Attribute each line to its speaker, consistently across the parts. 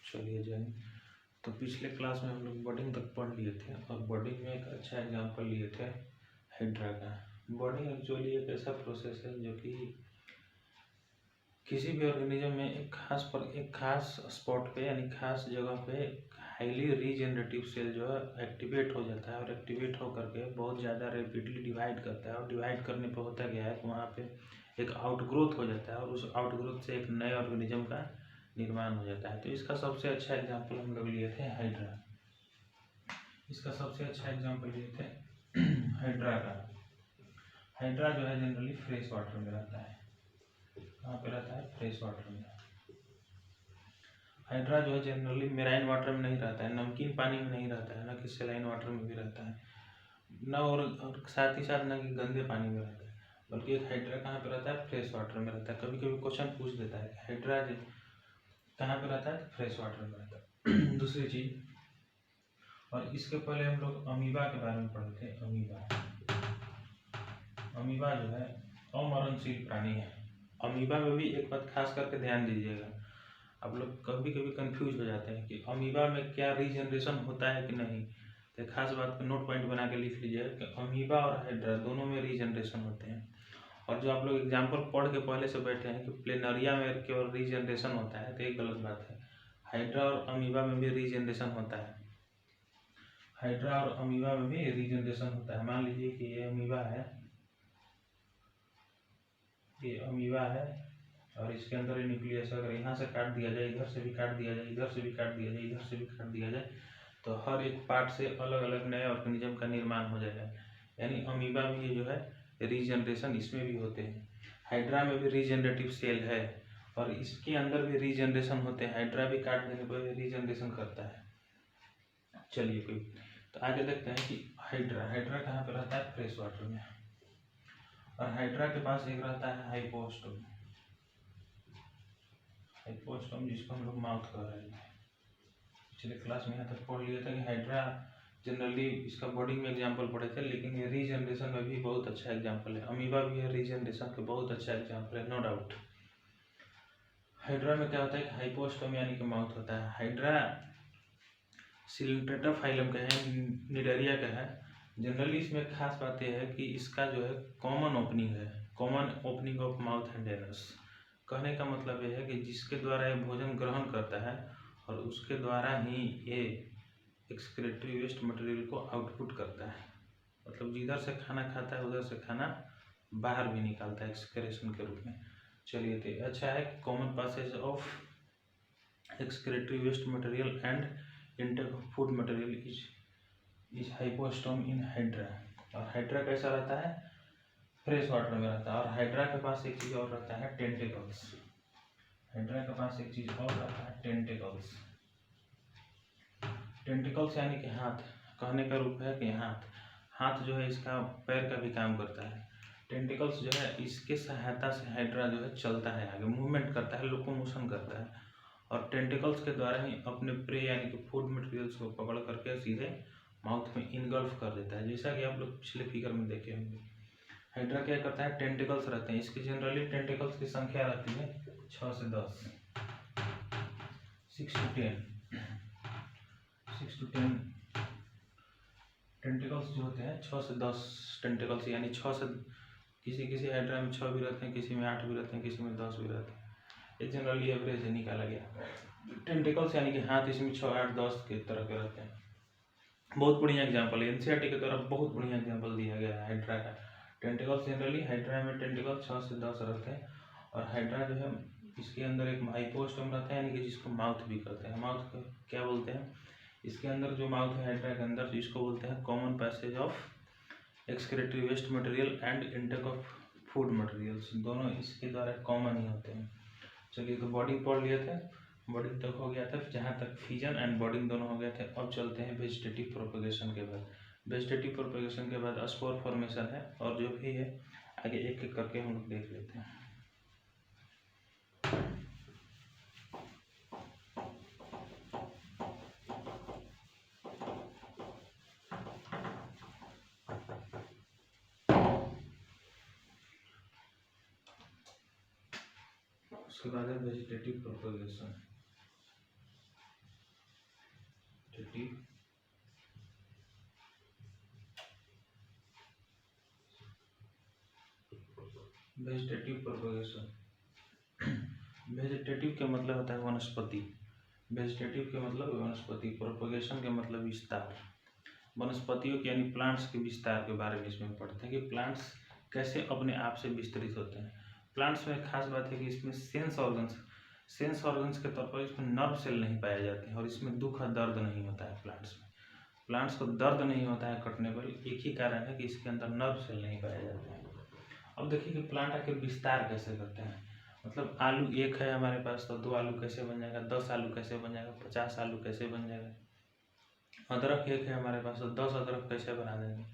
Speaker 1: चलिए जय हिंद। तो पिछले क्लास में हम लोग बडिंग तक पढ़ लिए थे और बडिंग में एक अच्छा एग्जांपल लिए थे हाइड्रा का। बडिंग एक्चुअली एक ऐसा प्रोसेस है जो कि किसी भी ऑर्गेनिज्म में एक खास स्पॉट पे यानी खास जगह पे हाईली रीजेनरेटिव सेल जो है एक्टिवेट हो जाता है और एक्टिवेट होकर के बहुत ज़्यादा रैपिडली डिवाइड करता है। और डिवाइड करने पर होता क्या है कि वहाँ पे एक आउटग्रोथ हो जाता है और उस आउटग्रोथ से एक नए ऑर्गेनिज्म का निर्माण हो जाता है। तो इसका सबसे अच्छा एग्जाम्पल हम लोग लिए थे हाइड्रा। इसका सबसे अच्छा एग्जाम्पल लिए थे हाइड्रा का। हाइड्रा जो है जनरली फ्रेश वाटर में रहता है। कहाँ पे रहता है? फ्रेश वाटर में। हाइड्रा जो है जनरली मेराइन वाटर में नहीं रहता है, नमकीन पानी में नहीं रहता है, न कि सेलाइन वाटर में भी रहता है, न और साथ ही साथ न कि गंदे पानी में रहता है, बल्कि एक हाइड्रा कहाँ पे रहता है? फ्रेश वाटर में रहता है। कभी कभी क्वेश्चन पूछ देता है हाइड्रा कहाँ पे रहता है? फ्रेश वाटर में रहता है। दूसरी चीज, और इसके पहले हम लोग अमीबा के बारे में पढ़े थे। अमीबा जो है अमरणशील प्राणी है। अमीबा में भी एक बात खास करके ध्यान दीजिएगा, आप लोग कभी कभी कंफ्यूज हो जाते हैं कि अमीबा में क्या रीजनरेशन होता है कि नहीं। तो खास बात को नोट पॉइंट बना के लिख लीजिएगा कि अमीबा और हाइड्रा दोनों में रीजनरेशन होते हैं। और जो आप लोग एग्जाम्पल पढ़ के पहले से बैठे हैं कि प्लेनरिया में केवल रीजनरेशन होता है, तो ये गलत बात है। हाइड्रा और अमीबा में भी रीजनरेशन होता है। हाइड्रा और अमीबा में भी रीजनरेशन होता है। मान लीजिए कि ये अमीबा है, ये अमीबा है और इसके अंदर न्यूक्लियस अगर यहाँ से काट दिया जाए, इधर से भी काट दिया जाए, इधर से भी काट दिया जाए, इधर से भी काट दिया जाए, तो हर एक पार्ट से अलग अलग नए ऑर्गेनिज्म का निर्माण हो जाएगा। यानी अमीबा में ये जो है रीजनरेशन इसमें भी होते हैं। हाइड्रा में भी रीजनरेटिव सेल है और इसके अंदर भी रीजनरेशन होते हैं। हाइड्रा भी काट देने पर रीजनरेशन करता है। चलिए कोई, तो आगे देखते हैं कि हाइड्रा कहाँ पे रहता है? फ्रेश वाटर में। और हाइड्रा के पास एक रहता है हाइपोस्टोम। हाइपोस्टोम जिसको हम लोग माउथ कह रहे हैं। पिछले क्लास में यहाँ तक पढ़ लिया था कि हाइड्रा जनरली इसका बॉडिंग में एग्जाम्पल पढ़े थे, लेकिन ये रीजनरेशन में भी बहुत अच्छा एग्जाम्पल है। अमीबा भी है रीजनरेशन के बहुत अच्छा एग्जाम्पल है, नो डाउट। हाइड्रा में क्या होता है? हाइपोस्टोम यानी कि माउथ होता है। हाइड्रा सिलिंड्रेटा फाइलम का है, निडेरिया का है। जनरली इसमें खास बात यह है कि इसका जो है कॉमन ओपनिंग है, common opening of mouth and anus. कहने का मतलब यह है कि जिसके द्वारा ये भोजन ग्रहण करता है और उसके द्वारा ही ये एक्सक्रीटरी वेस्ट मटेरियल को आउटपुट करता है। मतलब जिधर से खाना खाता है उधर से खाना बाहर भी निकालता है एक्सक्रेशन के रूप में। चलिए तो अच्छा है कि common passage of excretory waste material and intake of food material is hypostome in hydra. और हाइड्रा कैसा रहता है? फ्रेश वाटर में रहता है। और हाइड्रा के पास एक चीज और रहता है, टेंटिकल्स। हाइड्रा के पास एक चीज और रहता है, टेंटिकल्स। टेंटिकल्स यानी कि हाथ। कहने का रूप है कि हाथ जो है इसका पैर का भी काम करता है। टेंटिकल्स जो है इसके सहायता से हाइड्रा जो है चलता है, आगे मूवमेंट करता है, लोकोमोशन करता है। और टेंटिकल्स के द्वारा ही अपने प्रे यानी कि फूड मटेरियल्स को पकड़ करके सीधे माउथ में इनगल्फ कर देता है, जैसा कि आप लोग पिछले फिगर में देखे होंगे। हाइड्रा क्या करता है? टेंटिकल्स रहते हैं इसकी। जनरली टेंटिकल्स की संख्या रहती है 6 से 10, 6 to 10 टेंटिकल्स जो होते हैं 6 से 10 टेंटिकल्स, यानी 6 से किसी हाइड्रा में 6 भी रहते हैं, किसी में 8 भी रहते हैं, किसी में 10 भी रहते हैं। ये जनरली एवरेज है, निकाला गया। टेंटिकल्स यानी कि हाथ इसमें 6, 8, 10 के तरह के रहते हैं। बहुत बढ़िया एग्जाम्पल है, एनसीईआरटी के द्वारा बहुत बढ़िया एग्जाम्पल दिया गया है हाइड्रा का। टेंटिकल्स जनरली हाइड्रा में टेंटिकल 6 से 10 रहते हैं। और हाइड्रा जो है इसके अंदर एक हाइपोस्टोम रहता है, यानी कि जिसको माउथ भी कहते हैं। माउथ को क्या बोलते हैं? इसके अंदर जो माउथ है हाइड्रा के अंदर, जिसको बोलते हैं common passage of excretory waste material and intake of food materials. दोनों इसके द्वारा कॉमन ही होते हैं। चलिए तो बॉडी पढ़ लिए थे, बॉडिंग तक हो गया था, जहाँ तक फिजन एंड बॉडिंग दोनों हो गए थे। अब चलते हैं वेजिटेटिव प्रोपगेशन के बाद। वेजिटेटिव प्रोपगेशन के बाद स्पोर फॉर्मेशन है, और जो भी है आगे एक एक करके हम लोग देख लेते हैं। उसके बाद है vegetative propagation. Vegetative propagation. Vegetative के मतलब होता है वनस्पति, वेजिटेटिव के मतलब वनस्पति, प्रोपगेशन के मतलब विस्तार। वनस्पतियों के यानी प्लांट्स के विस्तार के बारे में इसमें पढ़ते हैं कि प्लांट्स कैसे अपने आप से विस्तृत होते हैं। प्लांट्स में खास बात है कि इसमें सेंस ऑर्गन्स के तौर पर इसमें नर्व सेल नहीं पाए जाते हैं और इसमें दुख और दर्द नहीं होता है। प्लांट्स को दर्द नहीं होता है कटने पर, एक ही कारण है कि इसके अंदर नर्व सेल नहीं पाए जाते हैं। अब देखिए कि प्लांट आखिर विस्तार कैसे करते हैं। मतलब आलू एक है हमारे पास तो 2 आलू कैसे बन जाएगा, 10 आलू कैसे बन जाएगा, 50 आलू कैसे बन जाएगा। अदरक एक है हमारे पास तो 10 अदरक कैसे बना देंगे।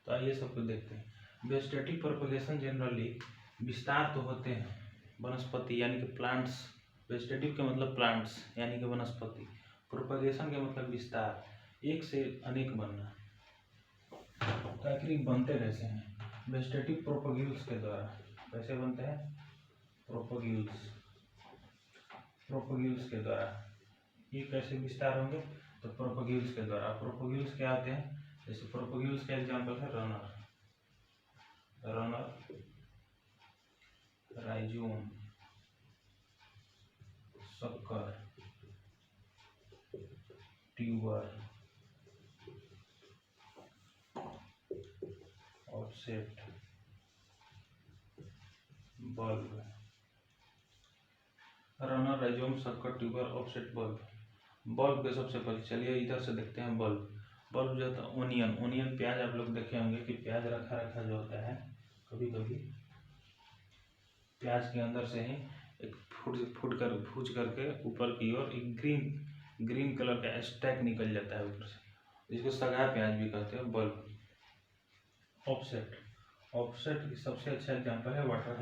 Speaker 1: तो आइए सब कुछ देखते हैं। वेजिटेटिव प्रोपगेशन जनरली विस्तार तो होते हैं वनस्पति यानी कि प्लांट्स। वेजिटेटिव के मतलब प्लांट्स यानी कि वनस्पति, प्रोपगेशन के मतलब विस्तार, एक से अनेक बनना। तो आखिर बनते कैसे हैं। वेजिटेटिव प्रोपगेल्स के द्वारा कैसे बनते हैं, प्रोपगेल्स के द्वारा। ये कैसे विस्तार होंगे, तो प्रोपगेल्स के द्वारा। प्रोपगेल्स क्या आते हैं, जैसे प्रोपगेल्स का एग्जाम्पल है runner, rhizome, sucker, tuber, offset, bulb. Runner, rhizome, sucker, tuber, offset, bulb के सबसे पहले चलिए इधर से देखते हैं बल्ब जो होता है ओनियन प्याज। आप लोग देखे होंगे कि प्याज रखा जो होता है, कभी कभी प्याज के अंदर से ही एक फूट करके ऊपर की ओर एक ग्रीन कलर का स्टैक निकल जाता है ऊपर से, इसको सगा प्याज भी कहते हैं। बल्ब। ऑफसेट की सबसे अच्छा एग्जांपल है वाटर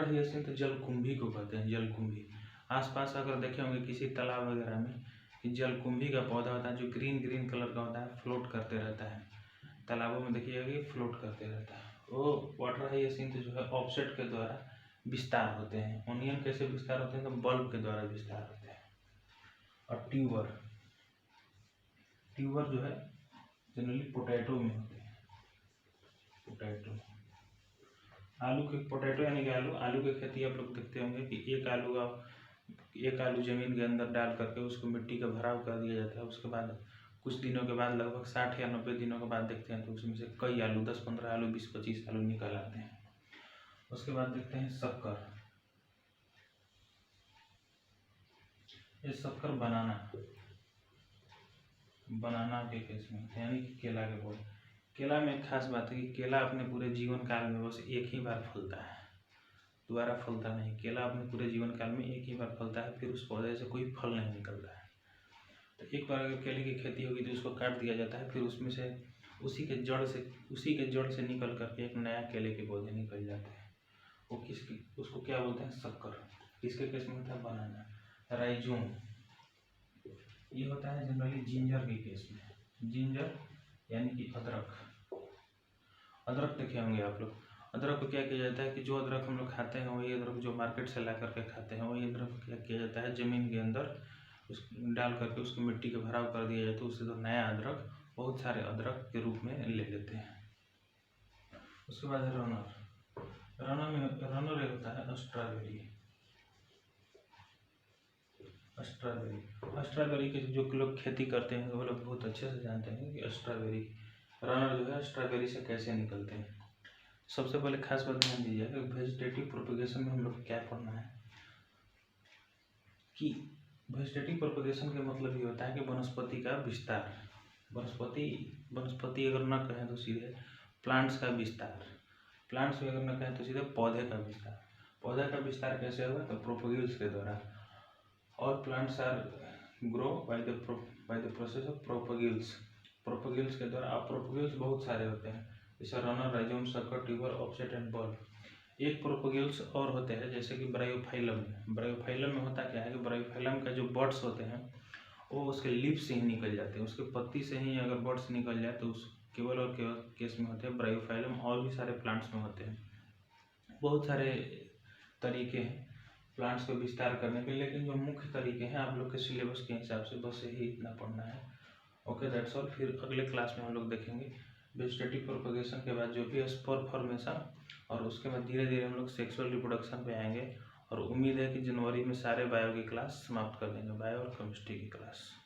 Speaker 1: हाइएसिंथ जलकुंभी को कहते हैं। जलकुंभी आसपास अगर देखे होंगे किसी तालाब वगैरह में, जलकुंभी का पौधा होता है जो ग्रीन कलर का होता है, फ्लोट करते रहता है। तालाबों में देखिएगा कि फ्लोट करते रहता है। वो वाटर हाइएसिंथ जो है ऑफसेट के द्वारा विस्तार होते हैं। ओनियन कैसे विस्तार होते हैं, तो बल्ब के द्वारा विस्तार होते हैं। और ट्यूबर जो है जनरली पोटैटो में होते हैं। पोटैटो यानी कि आलू की खेती आप लोग देखते होंगे कि एक आलू जमीन के अंदर डाल करके उसको मिट्टी का भराव कर दिया जाता है। उसके बाद कुछ दिनों के बाद लगभग 60 या 90 दिनों के बाद देखते हैं तो उसमें से कई आलू 10-15 आलू 20-25 आलू निकल आते हैं। उसके बाद देखते हैं शक्कर। ये शक्कर बनाना के केस में यानी कि केला के पौधे। केला में खास बात है कि केला अपने पूरे जीवन काल में बस एक ही बार फलता है, दोबारा फलता नहीं। केला अपने पूरे जीवन काल में एक ही बार फलता है, फिर उस पौधे से कोई फल नहीं निकलता है। तो एक बार अगर केले की खेती होगी तो उसको काट दिया जाता है, फिर उसमें से उसी के जड़ से निकल करके एक नया केले के पौधे निकल जाते हैं। उसको क्या बोलते हैं, शक्कर। किसके केस में होता है, बनाना। राइजोम ये होता है जनरली जिंजर के केस में। जिंजर यानी कि अदरक देखे होंगे आप लोग। अदरक को क्या किया जाता है कि जो अदरक हम लोग खाते हैं वही अदरक जो मार्केट से ला करके खाते हैं वही अदरक क्या किया जाता है, जमीन के अंदर उस डाल करके उसको मिट्टी के भराव कर दिया जाता है। उससे तो नया अदरक बहुत सारे अदरक के रूप में ले लेते हैं। उसके बाद है रनर होता है स्ट्रॉबेरी के जो लोग खेती करते हैं वो लोग बहुत अच्छे से जानते हैं कि रनर जो है स्ट्रॉबेरी से कैसे निकलते हैं। सबसे पहले खास बात ध्यान दीजिएगा कि वेजिटेटिव प्रोपगेशन में हम लोग क्या पढ़ना है कि वेजिटेटिव प्रोपगेशन का मतलब ये होता है कि वनस्पति का विस्तार। वनस्पति अगर न कहें तो सीधे प्लांट्स का विस्तार, प्लांट्स में अगर न कहें तो सीधे पौधे का विस्तार। पौधे का विस्तार कैसे होगा, तो प्रोपगेल्स के द्वारा। और plants are grow by the process of propagules के द्वारा। अब प्रोपगेल्स बहुत सारे होते हैं, जैसे runner, rhizome, sucker, tuber, offset and bulb. एक प्रोपगेल्स और होते हैं जैसे कि ब्रायोफाइलम में होता क्या है कि ब्रायोफाइलम का जो बर्ड्स होते हैं वो उसके लीफ से ही निकल जाते हैं, उसके पत्ती से ही अगर बर्ड्स निकल जाए तो उस केवल और केवल केस में होते हैं ब्रायोफाइलम। और भी सारे प्लांट्स में होते हैं। बहुत सारे तरीके हैं प्लांट्स को विस्तार करने के, लेकिन जो मुख्य तरीके हैं आप लोग के सिलेबस के हिसाब से बस यही इतना पढ़ना है। Okay, that's all. फिर अगले क्लास में हम लोग देखेंगे वेजिटेटिव प्रोपगेशन के बाद जो भी स्पोर फॉर्मेशन, और उसके बाद धीरे धीरे हम लोग सेक्सुअल रिप्रोडक्शन पे आएंगे। और उम्मीद है कि जनवरी में सारे बायो की क्लास समाप्त कर देंगे, बायो और केमिस्ट्री की क्लास।